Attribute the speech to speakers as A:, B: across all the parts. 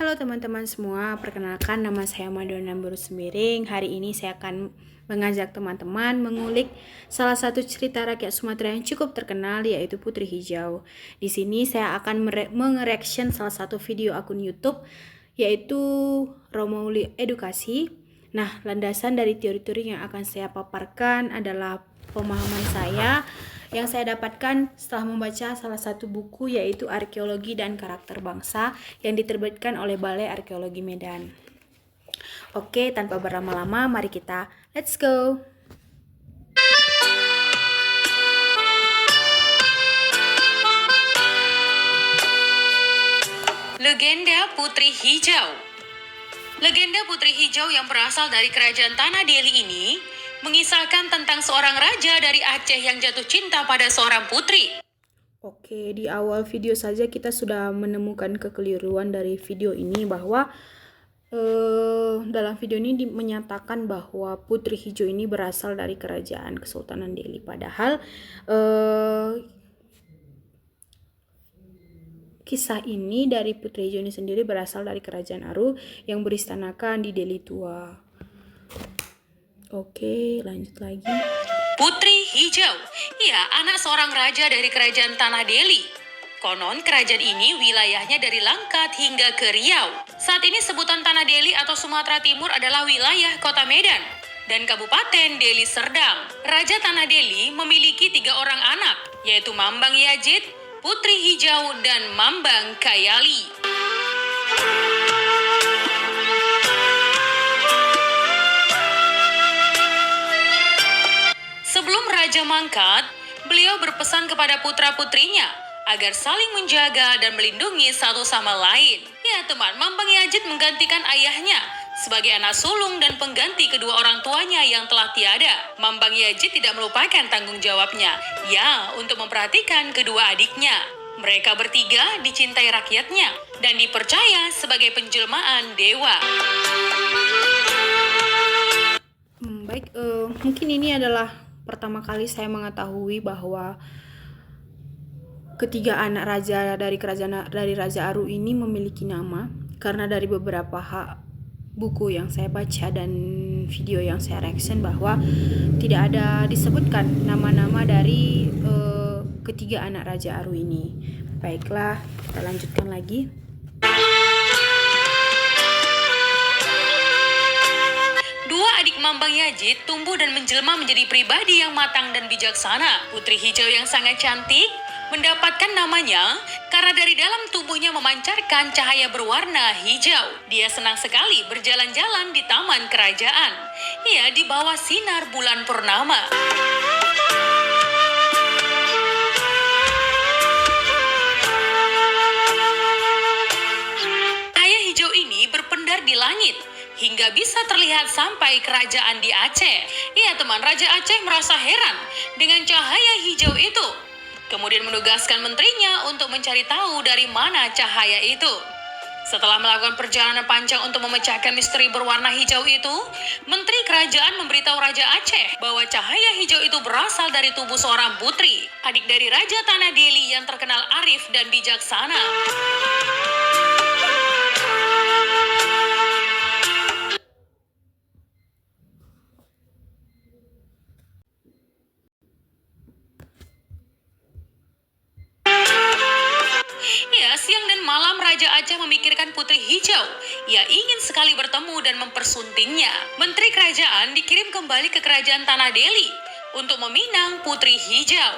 A: Halo teman-teman semua, perkenalkan nama saya Madonna Semiring. Hari ini saya akan mengajak teman-teman mengulik salah satu cerita rakyat Sumatera yang cukup terkenal, yaitu Putri Hijau. Di sini saya akan mengereaction salah satu video akun YouTube, yaitu Romauli Edukasi. Nah, landasan dari teori-teori yang akan saya paparkan adalah pemahaman saya yang saya dapatkan setelah membaca salah satu buku, yaitu Arkeologi dan Karakter Bangsa yang diterbitkan oleh Balai Arkeologi Medan. Oke, tanpa berlama-lama, mari kita let's go.
B: Legenda Putri Hijau. Legenda Putri Hijau yang berasal dari kerajaan Tanah Deli ini mengisahkan tentang seorang raja dari Aceh yang jatuh cinta pada seorang putri.
A: Oke, di awal video saja kita sudah menemukan kekeliruan dari video ini bahwa dalam video ini menyatakan bahwa Putri Hijau ini berasal dari kerajaan Kesultanan Deli. Padahal kisah ini dari Putri Hijau ini sendiri berasal dari kerajaan Aru yang beristanakan di Deli Tua. Oke, lanjut lagi.
B: Putri Hijau, ia anak seorang raja dari kerajaan Tanah Deli. Konon kerajaan ini wilayahnya dari Langkat hingga ke Riau. Saat ini sebutan Tanah Deli atau Sumatera Timur adalah wilayah Kota Medan dan Kabupaten Deli Serdang. Raja Tanah Deli memiliki 3 orang anak, yaitu Mambang Yajid, Putri Hijau, dan Mambang Kayali. Sebelum Raja mangkat, beliau berpesan kepada putra-putrinya agar saling menjaga dan melindungi satu sama lain. Ya teman, Mambang Yajid menggantikan ayahnya sebagai anak sulung dan pengganti kedua orang tuanya yang telah tiada. Mambang Yajid tidak melupakan tanggung jawabnya, untuk memperhatikan kedua adiknya. Mereka bertiga dicintai rakyatnya dan dipercaya sebagai penjelmaan dewa.
A: Mungkin ini adalah pertama kali saya mengetahui bahwa ketiga anak raja dari Raja Aru ini memiliki nama, karena dari beberapa buku yang saya baca dan video yang saya reaction bahwa tidak ada disebutkan nama-nama dari ketiga anak Raja Aru ini. Baiklah, kita lanjutkan lagi.
B: Mambang Yajid tumbuh dan menjelma menjadi pribadi yang matang dan bijaksana. Putri Hijau yang sangat cantik mendapatkan namanya karena dari dalam tubuhnya memancarkan cahaya berwarna hijau. Dia senang sekali berjalan-jalan di taman kerajaan. Ia di bawah sinar bulan purnama. Cahaya hijau ini berpendar di langit hingga bisa terlihat sampai kerajaan di Aceh. Iya teman, Raja Aceh merasa heran dengan cahaya hijau itu. Kemudian menugaskan menterinya untuk mencari tahu dari mana cahaya itu. Setelah melakukan perjalanan panjang untuk memecahkan misteri berwarna hijau itu, Menteri Kerajaan memberitahu Raja Aceh bahwa cahaya hijau itu berasal dari tubuh seorang putri, adik dari Raja Tanah Deli yang terkenal arif dan bijaksana. Siang dan malam Raja Aceh memikirkan Putri Hijau. Ia ingin sekali bertemu dan mempersuntingnya. Menteri Kerajaan dikirim kembali ke kerajaan Tanah Deli untuk meminang Putri Hijau.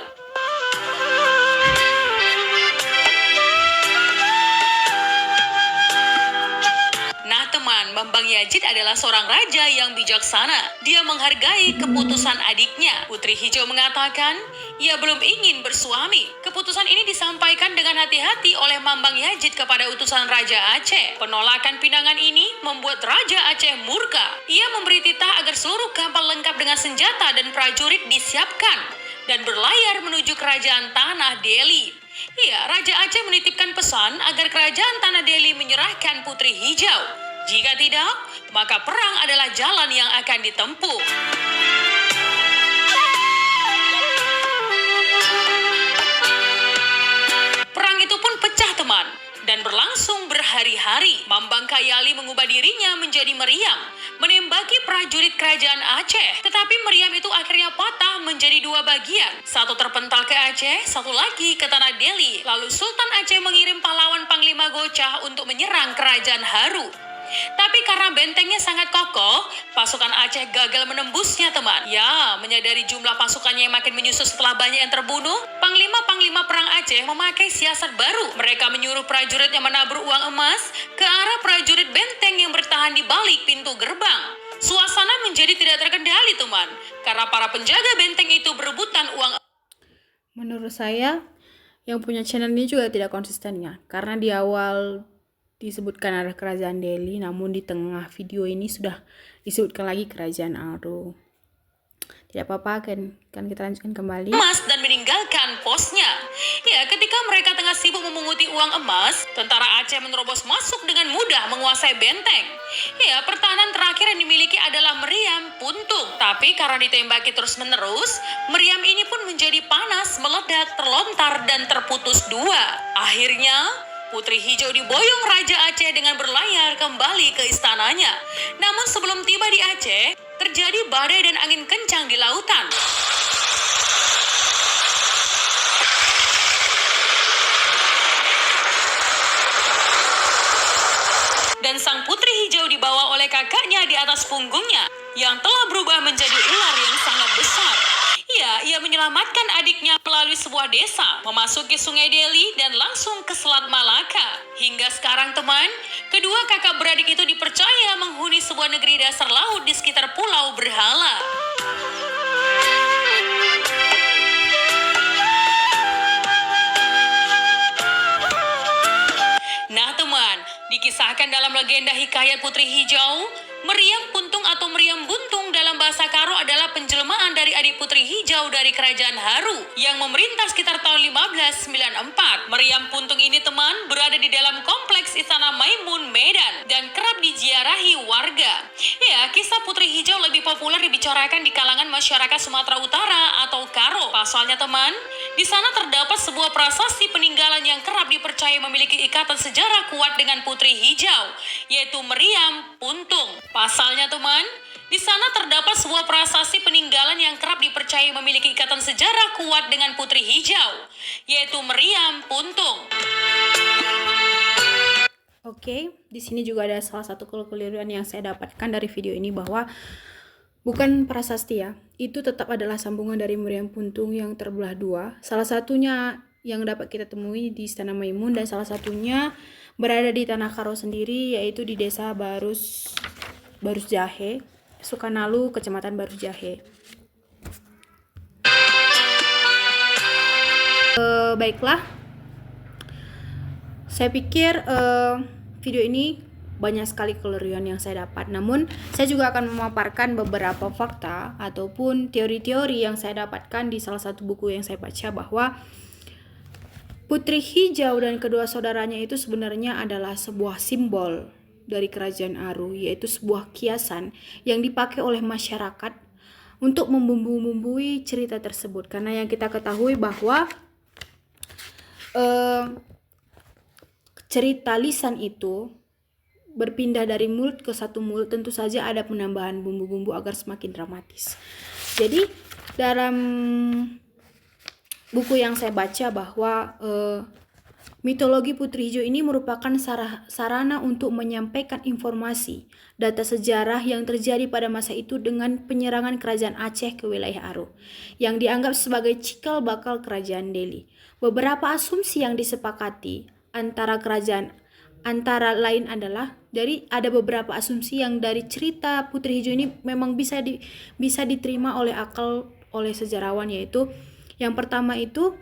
B: Nah teman, Mambang Yajid adalah seorang raja yang bijaksana. Dia menghargai keputusan adiknya. Putri Hijau mengatakan, ia belum ingin bersuami. Keputusan ini disampaikan dengan hati-hati oleh Mambang Yajid kepada utusan Raja Aceh. Penolakan pinangan ini membuat Raja Aceh murka. Ia memberi titah agar seluruh kapal lengkap dengan senjata dan prajurit disiapkan dan berlayar menuju kerajaan Tanah Deli. Raja Aceh menitipkan pesan agar kerajaan Tanah Deli menyerahkan Putri Hijau. Jika tidak, maka perang adalah jalan yang akan ditempuh. Perang itu pun pecah teman, dan berlangsung berhari-hari. Mambang Kayali mengubah dirinya menjadi meriam, menembaki prajurit kerajaan Aceh. Tetapi meriam itu akhirnya patah menjadi dua bagian. Satu terpental ke Aceh, satu lagi ke tanah Delhi. Lalu Sultan Aceh mengirim pahlawan Panglima Gocah untuk menyerang kerajaan Haru. Tapi karena bentengnya sangat kokoh, pasukan Aceh gagal menembusnya, teman. Ya, menyadari jumlah pasukannya yang makin menyusut setelah banyak yang terbunuh, panglima-panglima perang Aceh memakai siasat baru. Mereka menyuruh prajuritnya menabur uang emas ke arah prajurit benteng yang bertahan di balik pintu gerbang. Suasana menjadi tidak terkendali, teman, karena para penjaga benteng itu berebutan uang.
A: Menurut saya, yang punya channel ini juga tidak konsisten ya, karena di awal disebutkan ada kerajaan Delhi, namun di tengah video ini sudah disebutkan lagi kerajaan Aru. Tidak apa-apa, kan kita lanjutkan kembali.
B: Emas dan meninggalkan posnya. Ya, ketika mereka tengah sibuk memunguti uang emas, tentara Aceh menerobos masuk dengan mudah menguasai benteng. Ya, pertahanan terakhir yang dimiliki adalah meriam puntung. Tapi karena ditembaki terus-menerus, meriam ini pun menjadi panas, meledak, terlontar, dan terputus dua. Akhirnya, Putri Hijau diboyong Raja Aceh dengan berlayar kembali ke istananya. Namun sebelum tiba di Aceh, terjadi badai dan angin kencang di lautan. Dan sang Putri Hijau dibawa oleh kakaknya di atas punggungnya, yang telah berubah menjadi ular yang sangat besar. Ya, ia menyelamatkan adiknya melalui sebuah desa, memasuki Sungai Delhi dan langsung ke Selat Malaka. Hingga sekarang, teman, kedua kakak beradik itu dipercaya menghuni sebuah negeri dasar laut di sekitar Pulau Berhala. Nah, teman, dikisahkan dalam legenda hikayat Putri Hijau, meriam puntung atau meriam buntung dalam bahasa Karo adalah penjelmaan dari adik Putri Hijau dari kerajaan Haru yang memerintah sekitar tahun 1594. Meriam puntung ini, teman, berada di dalam kompleks Istana Maimun, Medan, dan kerap diziarahi warga. Ya, kisah Putri Hijau lebih populer dibicarakan di kalangan masyarakat Sumatera Utara atau Karo. Pasalnya, teman, di sana terdapat sebuah prasasti peninggalan yang kerap dipercaya memiliki ikatan sejarah kuat dengan Putri Hijau, yaitu meriam puntung. Pasalnya, teman, di sana terdapat sebuah prasasti peninggalan yang kerap dipercaya memiliki ikatan sejarah kuat dengan Putri Hijau, yaitu meriam puntung.
A: Oke, di sini juga ada salah satu kekeliruan yang saya dapatkan dari video ini, bahwa bukan prasasti ya, itu tetap adalah sambungan dari meriam puntung yang terbelah dua. Salah satunya yang dapat kita temui di Istana Maimun dan salah satunya berada di Tanah Karo sendiri, yaitu di Desa Barus Jahe, Sukanalu, Kecamatan Barus Jahe. Baiklah, saya pikir video ini banyak sekali kekeliruan yang saya dapat. Namun saya juga akan memaparkan beberapa fakta ataupun teori-teori yang saya dapatkan di salah satu buku yang saya baca, bahwa Putri Hijau dan kedua saudaranya itu sebenarnya adalah sebuah simbol dari kerajaan Aru, yaitu sebuah kiasan yang dipakai oleh masyarakat untuk membumbu-bumbui cerita tersebut. Karena yang kita ketahui bahwa cerita lisan itu berpindah dari mulut ke satu mulut, tentu saja ada penambahan bumbu-bumbu agar semakin dramatis. Jadi dalam buku yang saya baca bahwa mitologi Putri Hijau ini merupakan sarana untuk menyampaikan informasi, data sejarah yang terjadi pada masa itu dengan penyerangan kerajaan Aceh ke wilayah Aru, yang dianggap sebagai cikal bakal kerajaan Delhi. Beberapa asumsi yang disepakati antara lain adalah ada beberapa asumsi yang dari cerita Putri Hijau ini memang bisa diterima oleh sejarawan, yaitu yang pertama itu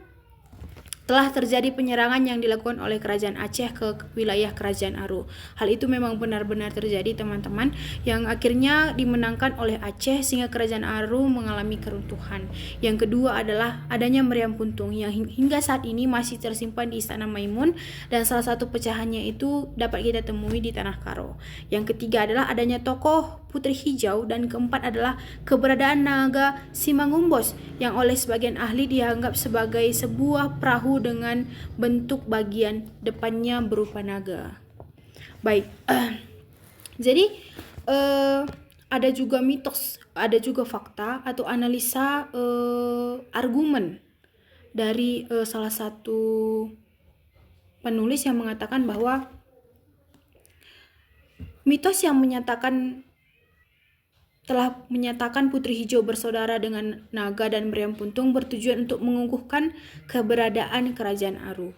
A: telah terjadi penyerangan yang dilakukan oleh kerajaan Aceh ke wilayah kerajaan Aru. Hal itu memang benar-benar terjadi, teman-teman, yang akhirnya dimenangkan oleh Aceh sehingga kerajaan Aru mengalami keruntuhan. Yang kedua adalah adanya meriam puntung yang hingga saat ini masih tersimpan di Istana Maimun, dan salah satu pecahannya itu dapat kita temui di Tanah Karo. Yang ketiga adalah adanya tokoh Putri Hijau, dan keempat adalah keberadaan naga Simangumbos yang oleh sebagian ahli dianggap sebagai sebuah perahu dengan bentuk bagian depannya berupa naga. Baik, jadi ada juga mitos, ada juga fakta atau analisa argumen dari salah satu penulis yang mengatakan bahwa mitos yang telah menyatakan Putri Hijau bersaudara dengan naga dan meriam puntung bertujuan untuk mengukuhkan keberadaan kerajaan Aru.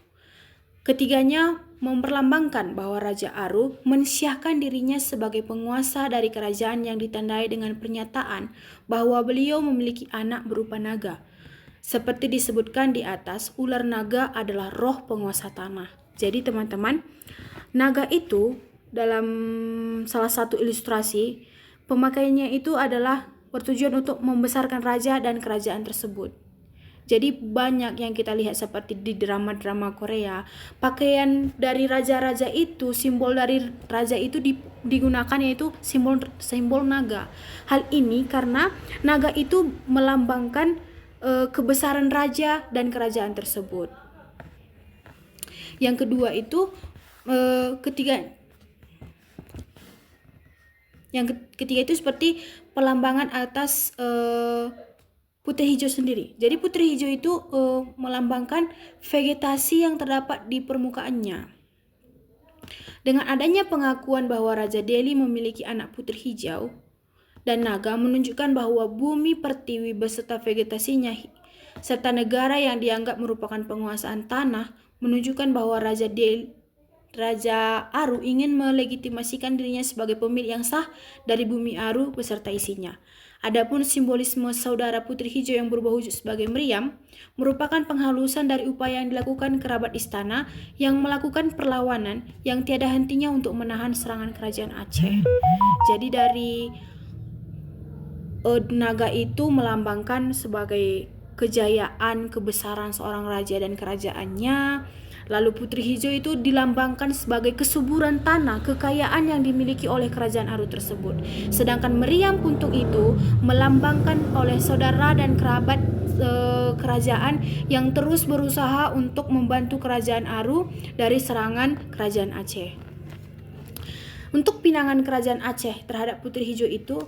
A: Ketiganya memperlambangkan bahwa Raja Aru mensyahkan dirinya sebagai penguasa dari kerajaan yang ditandai dengan pernyataan bahwa beliau memiliki anak berupa naga. Seperti disebutkan di atas, ular naga adalah roh penguasa tanah. Jadi teman-teman, naga itu dalam salah satu ilustrasi, pemakaiannya itu adalah bertujuan untuk membesarkan raja dan kerajaan tersebut. Jadi banyak yang kita lihat seperti di drama-drama Korea, pakaian dari raja-raja itu, simbol dari raja itu digunakan yaitu simbol naga. Hal ini karena naga itu melambangkan kebesaran raja dan kerajaan tersebut. Yang kedua itu Yang ketiga itu seperti pelambangan atas Putri Hijau sendiri. Jadi Putri Hijau itu melambangkan vegetasi yang terdapat di permukaannya. Dengan adanya pengakuan bahwa Raja Delhi memiliki anak Putri Hijau dan naga menunjukkan bahwa bumi pertiwi beserta vegetasinya serta negara yang dianggap merupakan penguasaan tanah menunjukkan bahwa Raja Aru ingin melegitimasikan dirinya sebagai pemilik yang sah dari bumi Aru beserta isinya. Adapun simbolisme saudara Putri Hijau yang berubah wujud sebagai meriam merupakan penghalusan dari upaya yang dilakukan kerabat istana yang melakukan perlawanan yang tiada hentinya untuk menahan serangan kerajaan Aceh. Jadi dari naga itu melambangkan sebagai kejayaan, kebesaran seorang raja dan kerajaannya. Lalu Putri Hijau itu dilambangkan sebagai kesuburan tanah, kekayaan yang dimiliki oleh kerajaan Aru tersebut. Sedangkan meriam puntung itu melambangkan oleh saudara dan kerabat kerajaan yang terus berusaha untuk membantu kerajaan Aru dari serangan kerajaan Aceh. Untuk pinangan kerajaan Aceh terhadap Putri Hijau itu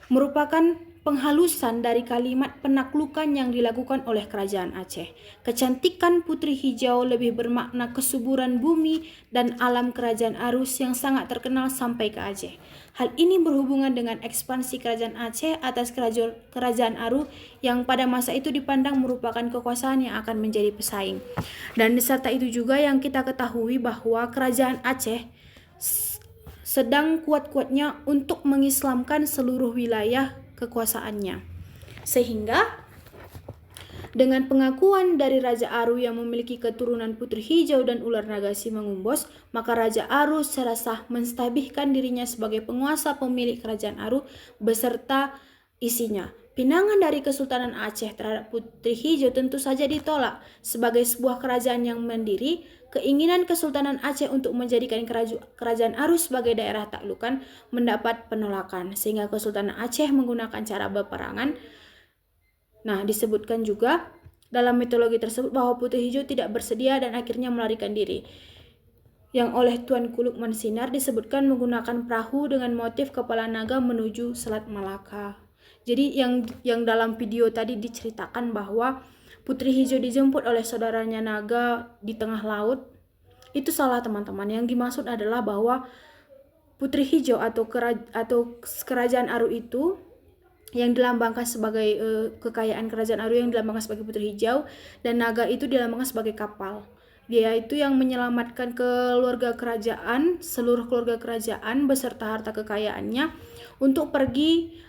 A: merupakan penghalusan dari kalimat penaklukan yang dilakukan oleh kerajaan Aceh. Kecantikan Putri Hijau lebih bermakna kesuburan bumi dan alam kerajaan Arus yang sangat terkenal sampai ke Aceh. Hal ini berhubungan dengan ekspansi kerajaan Aceh atas kerajaan Aru yang pada masa itu dipandang merupakan kekuasaan yang akan menjadi pesaing. Dan diserta itu juga yang kita ketahui bahwa kerajaan Aceh sedang kuat-kuatnya untuk mengislamkan seluruh wilayah kekuasaannya. Sehingga dengan pengakuan dari Raja Aru yang memiliki keturunan Putri Hijau dan ular naga Simangumbos, maka Raja Aru secara sah menstabihkan dirinya sebagai penguasa pemilik kerajaan Aru beserta isinya. Pinangan dari Kesultanan Aceh terhadap Putri Hijau tentu saja ditolak sebagai sebuah kerajaan yang mandiri. Keinginan Kesultanan Aceh untuk menjadikan kerajaan Aru sebagai daerah taklukan mendapat penolakan, sehingga Kesultanan Aceh menggunakan cara peperangan. Nah, disebutkan juga dalam mitologi tersebut bahwa Putri Hijau tidak bersedia dan akhirnya melarikan diri. Yang oleh Tuanku Lukman Sinar disebutkan menggunakan perahu dengan motif kepala naga menuju Selat Malaka. Jadi yang dalam video tadi diceritakan bahwa Putri Hijau dijemput oleh saudaranya naga di tengah laut, itu salah teman-teman. Yang dimaksud adalah bahwa Putri Hijau atau kerajaan Aru itu yang dilambangkan sebagai kekayaan kerajaan Aru yang dilambangkan sebagai Putri Hijau, dan naga itu dilambangkan sebagai kapal. Dia itu yang menyelamatkan keluarga kerajaan, seluruh keluarga kerajaan beserta harta kekayaannya untuk pergi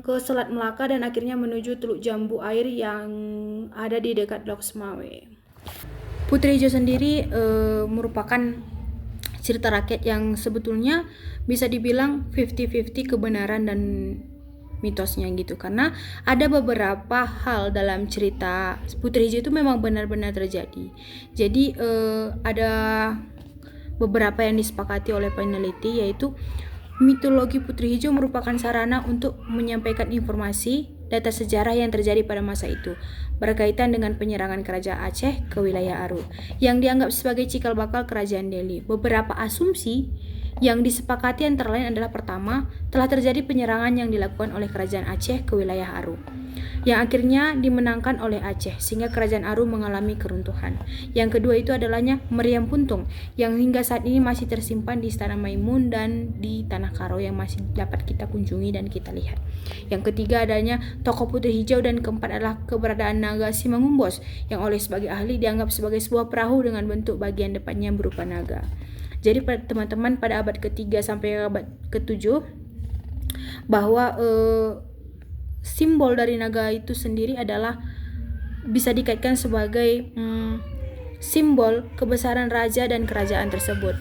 A: ke Selat Melaka dan akhirnya menuju Teluk Jambu Air yang ada di dekat Lok Semawe. Putri Hijau sendiri merupakan cerita rakyat yang sebetulnya bisa dibilang 50-50 kebenaran dan mitosnya gitu, karena ada beberapa hal dalam cerita Putri Hijau itu memang benar-benar terjadi. Jadi ada beberapa yang disepakati oleh peneliti, yaitu Mitologi Putri Hijau merupakan sarana untuk menyampaikan informasi data sejarah yang terjadi pada masa itu berkaitan dengan penyerangan kerajaan Aceh ke wilayah Aru yang dianggap sebagai cikal bakal kerajaan Delhi. Beberapa asumsi yang disepakati antara lain adalah: pertama, telah terjadi penyerangan yang dilakukan oleh kerajaan Aceh ke wilayah Aru yang akhirnya dimenangkan oleh Aceh sehingga kerajaan Aru mengalami keruntuhan. Yang kedua itu adalahnya meriam puntung yang hingga saat ini masih tersimpan di Istana Maimun dan di Tanah Karo yang masih dapat kita kunjungi dan kita lihat. Yang ketiga adanya tokoh Putri Hijau, dan keempat adalah keberadaan naga Simangumbos yang oleh sebagai ahli dianggap sebagai sebuah perahu dengan bentuk bagian depannya berupa naga. Jadi teman-teman, pada abad ke-3 sampai abad ke-7 bahwa simbol dari naga itu sendiri adalah bisa dikaitkan sebagai simbol kebesaran raja dan kerajaan tersebut.